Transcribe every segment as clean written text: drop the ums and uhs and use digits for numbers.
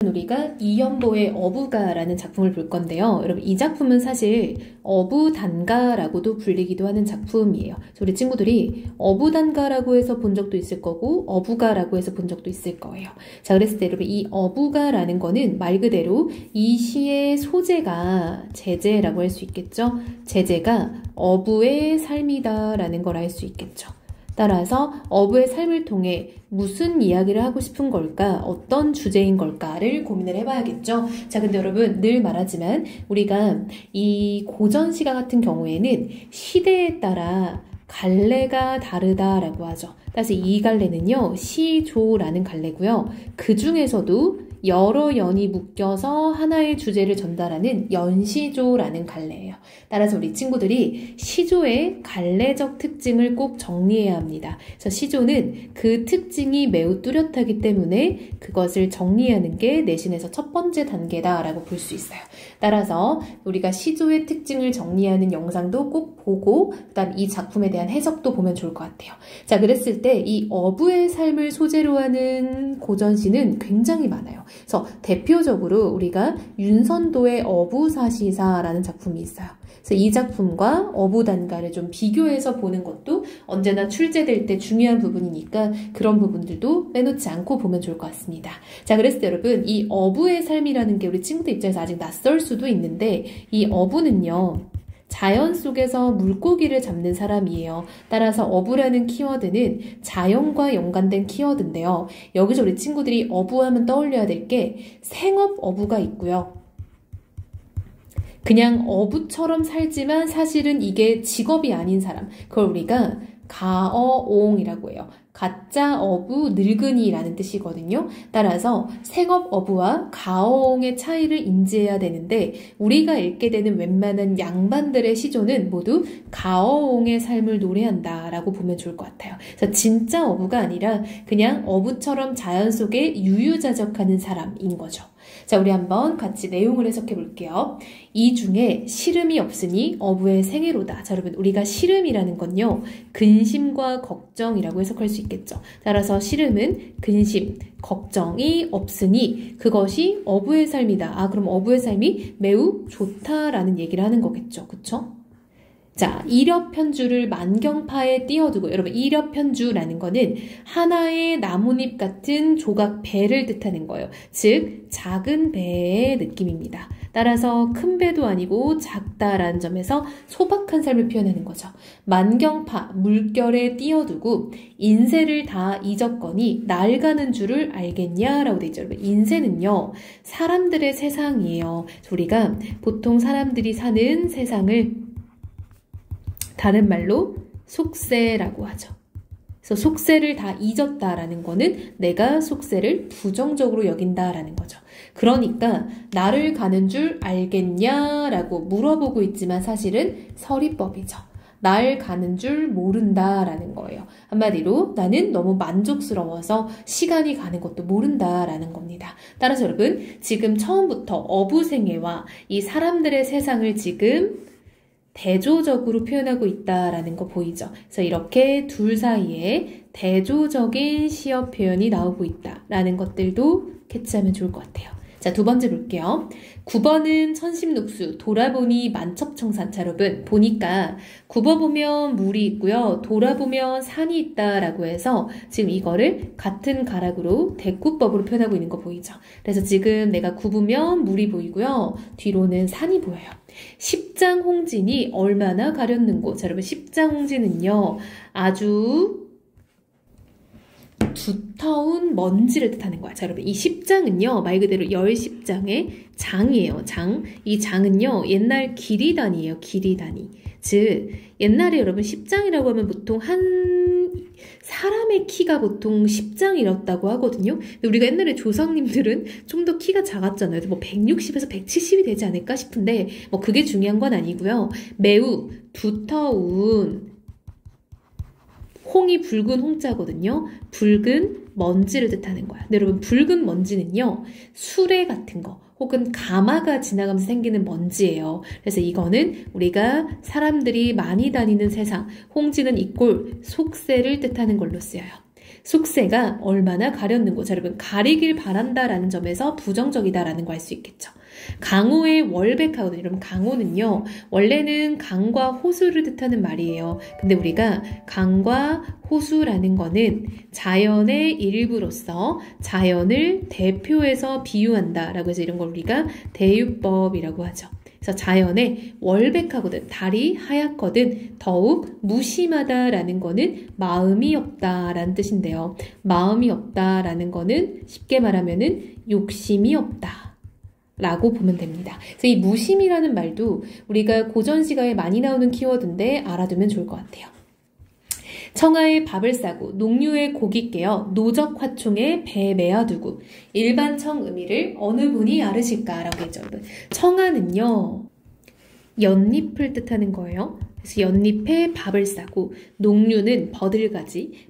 우리가 이연보의 어부가라는 작품을 볼 건데요. 여러분 이 작품은 사실 어부단가라고도 불리기도 하는 작품이에요. 우리 친구들이 어부단가라고 해서 본 적도 있을 거고 어부가라고 해서 본 적도 있을 거예요. 자, 그랬을 때 여러분 이 어부가라는 거는 말 그대로 이 시의 소재가 제재라고 할 수 있겠죠. 제재가 어부의 삶이다라는 걸 알 수 있겠죠. 따라서 어부의 삶을 통해 무슨 이야기를 하고 싶은 걸까? 어떤 주제인 걸까를 고민을 해봐야겠죠. 자, 근데 여러분 늘 말하지만 우리가 이 고전시가 같은 경우에는 시대에 따라 갈래가 다르다라고 하죠. 따라서 이 갈래는요, 시조라는 갈래고요. 그 중에서도 여러 연이 묶여서 하나의 주제를 전달하는 연시조라는 갈래예요. 따라서 우리 친구들이 시조의 갈래적 특징을 꼭 정리해야 합니다. 그래서 시조는 그 특징이 매우 뚜렷하기 때문에 그것을 정리하는 게 내신에서 첫 번째 단계다라고 볼 수 있어요. 따라서 우리가 시조의 특징을 정리하는 영상도 꼭 보고 그다음 이 작품에 대한 해석도 보면 좋을 것 같아요. 자, 그랬을 때 이 어부의 삶을 소재로 하는 고전시는 굉장히 많아요. 그래서 대표적으로 우리가 윤선도의 어부사시사라는 작품이 있어요. 그래서 이 작품과 어부단가를 좀 비교해서 보는 것도 언제나 출제될 때 중요한 부분이니까 그런 부분들도 빼놓지 않고 보면 좋을 것 같습니다. 자, 그랬을 때 여러분 이 어부의 삶이라는 게 우리 친구들 입장에서 아직 낯설 수도 있는데 이 어부는요, 자연 속에서 물고기를 잡는 사람이에요. 따라서 어부라는 키워드는 자연과 연관된 키워드인데요. 여기서 우리 친구들이 어부하면 떠올려야 될 게 생업 어부가 있고요. 그냥 어부처럼 살지만 사실은 이게 직업이 아닌 사람. 그걸 우리가 가어옹이라고 해요. 가짜 어부 늙은이라는 뜻이거든요. 따라서 생업 어부와 가어옹의 차이를 인지해야 되는데 우리가 읽게 되는 웬만한 양반들의 시조는 모두 가어옹의 삶을 노래한다라고 보면 좋을 것 같아요. 그래서 진짜 어부가 아니라 그냥 어부처럼 자연 속에 유유자적하는 사람인 거죠. 자, 우리 한번 같이 내용을 해석해 볼게요. 이 중에 시름이 없으니 어부의 생애로다. 자, 여러분 우리가 시름이라는 건요, 근심과 걱정이라고 해석할 수 있겠죠. 따라서 시름은 근심, 걱정이 없으니 그것이 어부의 삶이다. 아, 그럼 어부의 삶이 매우 좋다라는 얘기를 하는 거겠죠. 그쵸? 자, 이렵편주를 만경파에 띄워두고, 여러분 이렵편주라는 거는 하나의 나뭇잎 같은 조각 배를 뜻하는 거예요. 즉 작은 배의 느낌입니다. 따라서 큰 배도 아니고 작다라는 점에서 소박한 삶을 표현하는 거죠. 만경파, 물결에 띄워두고 인세를 다 잊었거니 날 가는 줄을 알겠냐라고 되어 있죠. 여러분 인세는요, 사람들의 세상이에요. 우리가 보통 사람들이 사는 세상을 다른 말로 속세라고 하죠. 그래서 속세를 다 잊었다라는 거는 내가 속세를 부정적으로 여긴다라는 거죠. 그러니까 나를 가는 줄 알겠냐라고 물어보고 있지만 사실은 서리법이죠. 날 가는 줄 모른다라는 거예요. 한마디로 나는 너무 만족스러워서 시간이 가는 것도 모른다라는 겁니다. 따라서 여러분 지금 처음부터 어부생애와 이 사람들의 세상을 지금 대조적으로 표현하고 있다라는 거 보이죠? 그래서 이렇게 둘 사이에 대조적인 시어 표현이 나오고 있다라는 것들도 캐치하면 좋을 것 같아요. 자, 두 번째 볼게요. 9번은 천심녹수, 돌아보니 만첩청산. 자, 여러분 보니까 굽어보면 물이 있고요. 돌아보면 산이 있다라고 해서 지금 이거를 같은 가락으로 대꾸법으로 표현하고 있는 거 보이죠? 그래서 지금 내가 굽으면 물이 보이고요. 뒤로는 산이 보여요. 십장홍진이 얼마나 가렸는고. 자, 여러분 십장홍진은요, 아주 두터운 먼지를 뜻하는 거야. 자, 여러분 이 십장은요, 말 그대로 열십장의 장이에요. 장. 이 장은요, 옛날 길이 단위예요. 길이 단위. 즉 옛날에 여러분 십장이라고 하면 보통 한 사람의 키가 보통 10장이었다고 하거든요. 근데 우리가 옛날에 조상님들은 좀 더 키가 작았잖아요. 뭐 160에서 170이 되지 않을까 싶은데 뭐 그게 중요한 건 아니고요. 매우 두터운, 홍이 붉은 홍자거든요. 붉은 먼지를 뜻하는 거야. 근데 여러분 붉은 먼지는요, 수레 같은 거 혹은 가마가 지나가면서 생기는 먼지예요. 그래서 이거는 우리가 사람들이 많이 다니는 세상, 홍지는 이꼴 속세를 뜻하는 걸로 쓰여요. 속세가 얼마나 가렸는고. 자, 여러분 가리길 바란다라는 점에서 부정적이다라는 거 알 수 있겠죠. 강호의 월백하거든요. 여러분 강호는요 원래는 강과 호수를 뜻하는 말이에요. 근데 우리가 강과 호수라는 거는 자연의 일부로서 자연을 대표해서 비유한다라고 해서 이런 걸 우리가 대유법이라고 하죠. 그래서 자연의 월백하거든, 달이 하얗거든, 더욱 무심하다라는 거는 마음이 없다라는 뜻인데요. 마음이 없다라는 거는 쉽게 말하면은 욕심이 없다 라고 보면 됩니다. 그래서 이 무심이라는 말도 우리가 고전 시가에 많이 나오는 키워드인데 알아두면 좋을 것 같아요. 청아에 밥을 싸고 농류에 고기 깨어 노적 화총에 배 메어두고 일반 청 의미를 어느 분이 알으실까라고 했죠. 청아는요 연잎을 뜻하는 거예요. 그래서 연잎에 밥을 싸고 농류는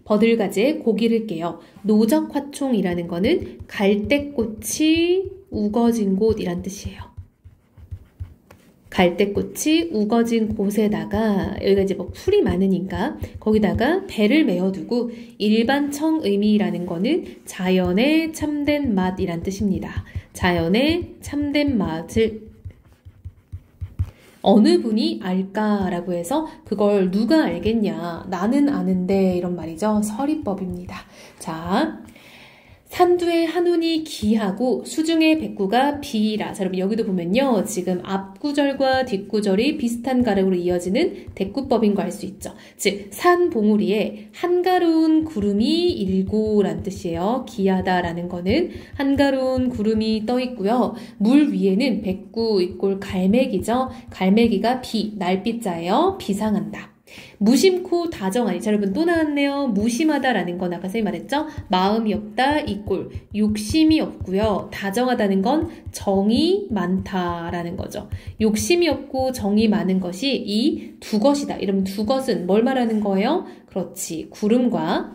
버들가지에 고기를 깨어 노적 화총이라는 거는 갈대꽃이 우거진 곳이란 뜻이에요. 갈대꽃이 우거진 곳에다가 여기가 이제 뭐 풀이 많으니까 거기다가 배를 메어두고 일반 청 의미라는 거는 자연의 참된 맛이란 뜻입니다. 자연의 참된 맛을 어느 분이 알까라고 해서 그걸 누가 알겠냐, 나는 아는데 이런 말이죠. 서리법입니다. 자, 산두의 한운이 기하고 수중의 백구가 비이라. 자, 여러분 여기도 보면요. 지금 앞구절과 뒷구절이 비슷한 가락으로 이어지는 대꾸법인 거 알 수 있죠. 즉 산 봉우리에 한가로운 구름이 일고라는 뜻이에요. 기하다라는 거는 한가로운 구름이 떠 있고요. 물 위에는 백구 이꼴 갈매기죠. 갈매기가 비, 날비자예요. 비상한다. 무심코 다정하니. 자, 여러분 또 나왔네요. 무심하다라는 건 아까 선생님 말했죠? 마음이 없다 이꼴 욕심이 없고요. 다정하다는 건 정이 많다라는 거죠. 욕심이 없고 정이 많은 것이 이 두 것이다. 이러면 두 것은 뭘 말하는 거예요? 그렇지. 구름과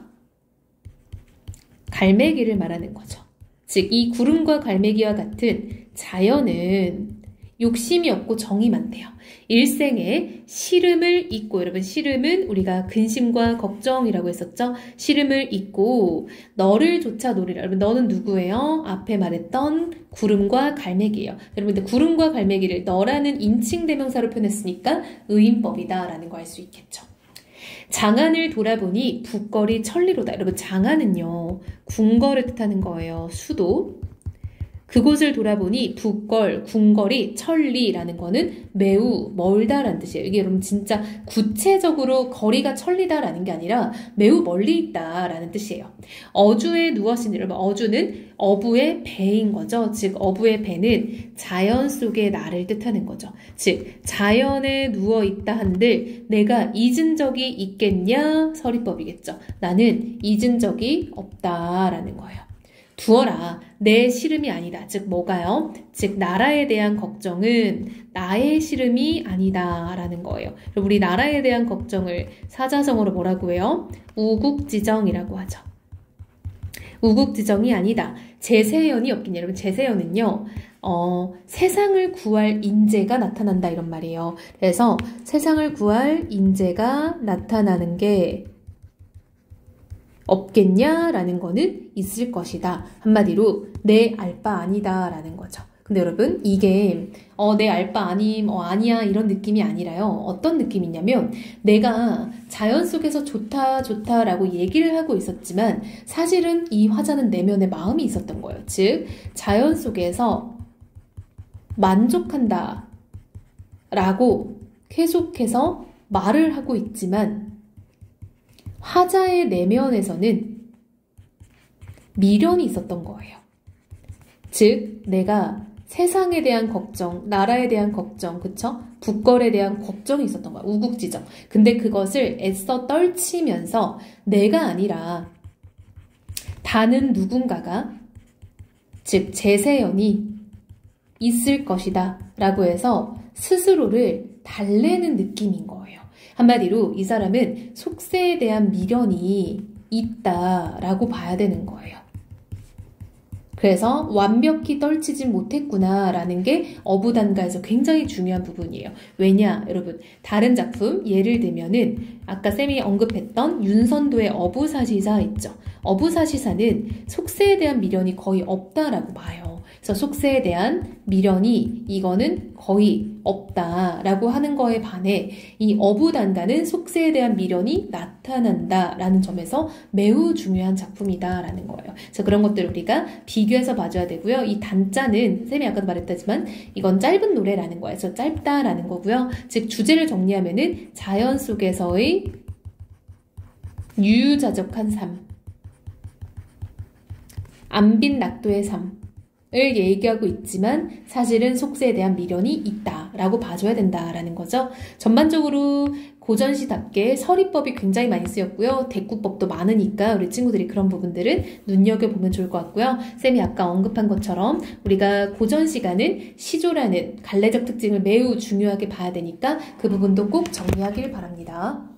갈매기를 말하는 거죠. 즉 이 구름과 갈매기와 같은 자연은 욕심이 없고 정이 많대요. 일생에 시름을 잊고, 여러분 시름은 우리가 근심과 걱정이라고 했었죠. 시름을 잊고 너를 조차 노리라. 여러분 너는 누구예요? 앞에 말했던 구름과 갈매기예요. 여러분 근데 구름과 갈매기를 너라는 인칭 대명사로 표현했으니까 의인법이다 라는 거 알 수 있겠죠. 장안을 돌아보니 북걸이 천리로다. 여러분 장안은요 궁궐을 뜻하는 거예요. 수도. 그곳을 돌아보니 북걸, 궁궐이 천리라는 거는 매우 멀다라는 뜻이에요. 이게 여러분 진짜 구체적으로 거리가 천리다라는 게 아니라 매우 멀리 있다라는 뜻이에요. 어주에 누웠으니, 여러분 어주는 어부의 배인 거죠. 즉 어부의 배는 자연 속의 나를 뜻하는 거죠. 즉 자연에 누워있다 한들 내가 잊은 적이 있겠냐? 서리법이겠죠. 나는 잊은 적이 없다라는 거예요. 두어라. 내 시름이 아니다. 즉 뭐가요? 즉 나라에 대한 걱정은 나의 시름이 아니다 라는 거예요. 우리 나라에 대한 걱정을 사자성어로 뭐라고 해요? 우국지정이라고 하죠. 우국지정이 아니다. 제세연이 없긴. 여러분 제세연은요 세상을 구할 인재가 나타난다 이런 말이에요. 그래서 세상을 구할 인재가 나타나는 게 없겠냐라는 거는 있을 것이다. 한마디로 내 알 바 아니다 라는 거죠. 근데 여러분 이게 내 알 바 아님, 아니야 이런 느낌이 아니라요. 어떤 느낌이냐면 내가 자연 속에서 좋다 라고 얘기를 하고 있었지만 사실은 이 화자는 내면에 마음이 있었던 거예요. 즉 자연 속에서 만족한다 라고 계속해서 말을 하고 있지만 화자의 내면에서는 미련이 있었던 거예요. 즉 내가 세상에 대한 걱정, 나라에 대한 걱정, 그쵸? 북걸에 대한 걱정이 있었던 거야. 우국지정. 근데 그것을 애써 떨치면서 내가 아니라 다른 누군가가, 즉 제세연이 있을 것이다 라고 해서 스스로를 달래는 느낌인 거예요. 한마디로 이 사람은 속세에 대한 미련이 있다라고 봐야 되는 거예요. 그래서 완벽히 떨치지 못했구나 라는 게 어부단가에서 굉장히 중요한 부분이에요. 왜냐 여러분 다른 작품 예를 들면은 아까 쌤이 언급했던 윤선도의 어부사시사 있죠. 어부사시사는 속세에 대한 미련이 거의 없다라고 봐요. 그래서 속세에 대한 미련이 이거는 거의 없다라고 하는 거에 반해 이 어부단가는 속세에 대한 미련이 나타난다라는 점에서 매우 중요한 작품이다라는 거예요. 그래서 그런 것들을 우리가 비교해서 봐줘야 되고요. 이 단자는 쌤이 아까도 말했다지만 이건 짧은 노래라는 거예요. 그래서 짧다라는 거고요. 즉 주제를 정리하면은 자연 속에서의 유유자적한 삶, 안빈 낙도의 삶 을 얘기하고 있지만 사실은 속세에 대한 미련이 있다라고 봐줘야 된다라는 거죠. 전반적으로 고전시답게 서리법이 굉장히 많이 쓰였고요. 대꾸법도 많으니까 우리 친구들이 그런 부분들은 눈여겨보면 좋을 것 같고요. 쌤이 아까 언급한 것처럼 우리가 고전 시간은 시조라는 갈래적 특징을 매우 중요하게 봐야 되니까 그 부분도 꼭 정리하길 바랍니다.